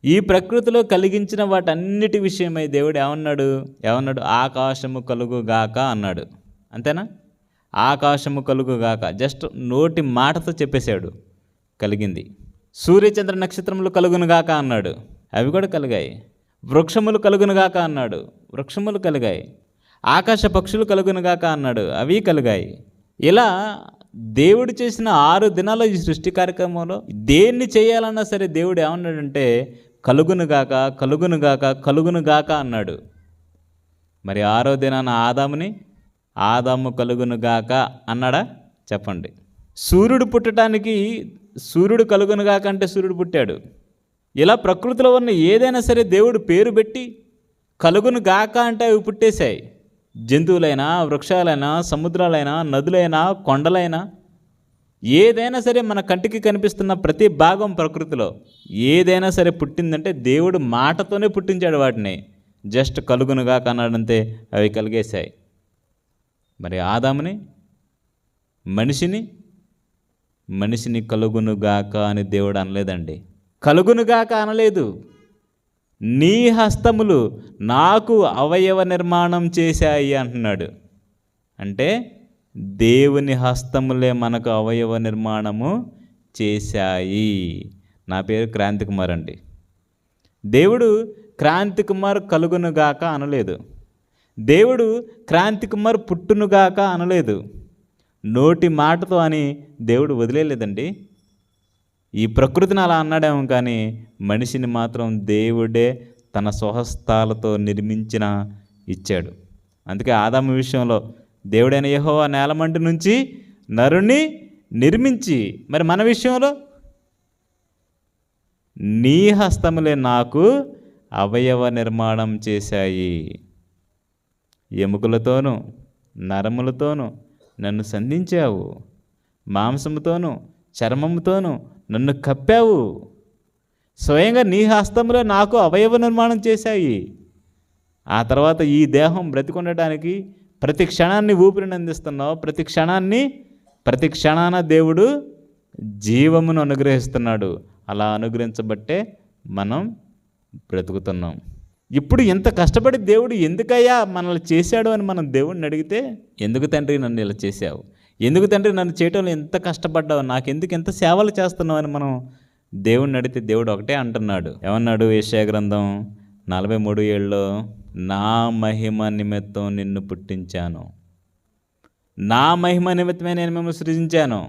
ఈ ప్రకృతిలో కలిగించిన వాటన్నిటి విషయమై దేవుడు ఏమన్నాడు? ఆకాశము కలుగుగాక అన్నాడు. అంతేనా? ఆకాశము కలుగుగాక. జస్ట్ నోటి మాటతో చెప్పేశాడు, కలిగింది. సూర్యచంద్ర నక్షత్రములు కలుగునుగాక అన్నాడు, అవి కూడా కలిగాయి. వృక్షములు కలుగునుగాక అన్నాడు, వృక్షములు కలిగాయి. ఆకాశ పక్షులు కలుగునుగాక అన్నాడు, అవి కలిగాయి. ఇలా దేవుడు చేసిన 6 దినాల ఈ సృష్టి కార్యక్రమంలో దేన్ని చేయాలన్నా సరే దేవుడు ఏమన్నాడంటే కలుగునుగాక, కలుగునుగాక, కలుగునుగాక అన్నాడు. మరి 6వ దినాన ఆదాము కలుగునుగాక అన్నాడా? చెప్పండి. సూర్యుడు పుట్టడానికి సూర్యుడు కలుగునుగాక అంటే సూర్యుడు పుట్టాడు. ఇలా ప్రకృతిలో ఉన్న ఏదైనా సరే దేవుడు పేరు పెట్టి కలుగునుగాక అంటే అవి పుట్టేశాయి. జంతువులైనా, వృక్షాలైనా, సముద్రాలైనా, నదులైనా, కొండలైనా, ఏదైనా సరే మన కంటికి కనిపిస్తున్న ప్రతి భాగం ప్రకృతిలో ఏదైనా సరే పుట్టిందంటే దేవుడు మాటతోనే పుట్టించాడు వాటిని. జస్ట్ కలుగునుగాక అన్నాడంతే అవి కలిగేశాయి. మరి ఆదాముని, మనిషిని కలుగునుగాక అని దేవుడు అనలేదండి. కలుగునుగాక అనలేదు. నీ హస్తములు నాకు అవయవ నిర్మాణం చేశాయి అంటున్నాడు. అంటే దేవుని హస్తములే మనకు అవయవ నిర్మాణము చేశాయి. నా పేరు క్రాంతికుమార్ అండి. దేవుడు క్రాంతికుమార్ కలుగునుగాక అనలేదు. దేవుడు క్రాంతికుమార్ పుట్టునుగాక అనలేదు. నోటి మాటతో అని దేవుడు వదిలేలేదండి. ఈ ప్రకృతిని అలా అన్నాడేమో కానీ మనిషిని మాత్రం దేవుడే తన స్వహస్తాలతో ఇచ్చాడు. అందుకే ఆదాము విషయంలో దేవుడైన యెహోవా నేలమంటి నుంచి నరుని నిర్మించి, మరి మన విషయంలో నీ హస్తములే నాకు అవయవ నిర్మాణం చేశాయి. ఎముకలతోనూ నరములతోనూ నన్ను సంధించావు, మాంసముతోనూ చర్మముతోనూ నన్ను కప్పావు. స్వయంగా నీ హస్తములే నాకు అవయవ నిర్మాణం చేశాయి. ఆ తర్వాత ఈ దేహం బ్రతికొండటానికి ప్రతి క్షణాన్ని ఊపిరిని అందిస్తున్నావు. ప్రతి క్షణాన దేవుడు జీవమును అనుగ్రహిస్తున్నాడు. అలా అనుగ్రహించబట్టే మనం బ్రతుకుతున్నాం. ఇప్పుడు ఇంత కష్టపడి దేవుడు ఎందుకయ్యా మనల్ని చేశాడు అని మనం దేవుడిని అడిగితే, ఎందుకు తండ్రి నన్ను ఇలా చేశావు, ఎందుకు తండ్రి నన్ను చేయటంలో ఎంత కష్టపడ్డావు, నాకెందుకు ఎంత సేవలు చేస్తున్నావు అని మనం దేవుడిని అడిగితే దేవుడు ఒకటే అంటున్నాడు. ఏమన్నాడు? యెషయా గ్రంథం 43:7లో నా మహిమ నిమిత్తం నిన్ను పుట్టించాను, నా మహిమ నిమిత్తమే నేను మిమ్మల్ని సృజించాను.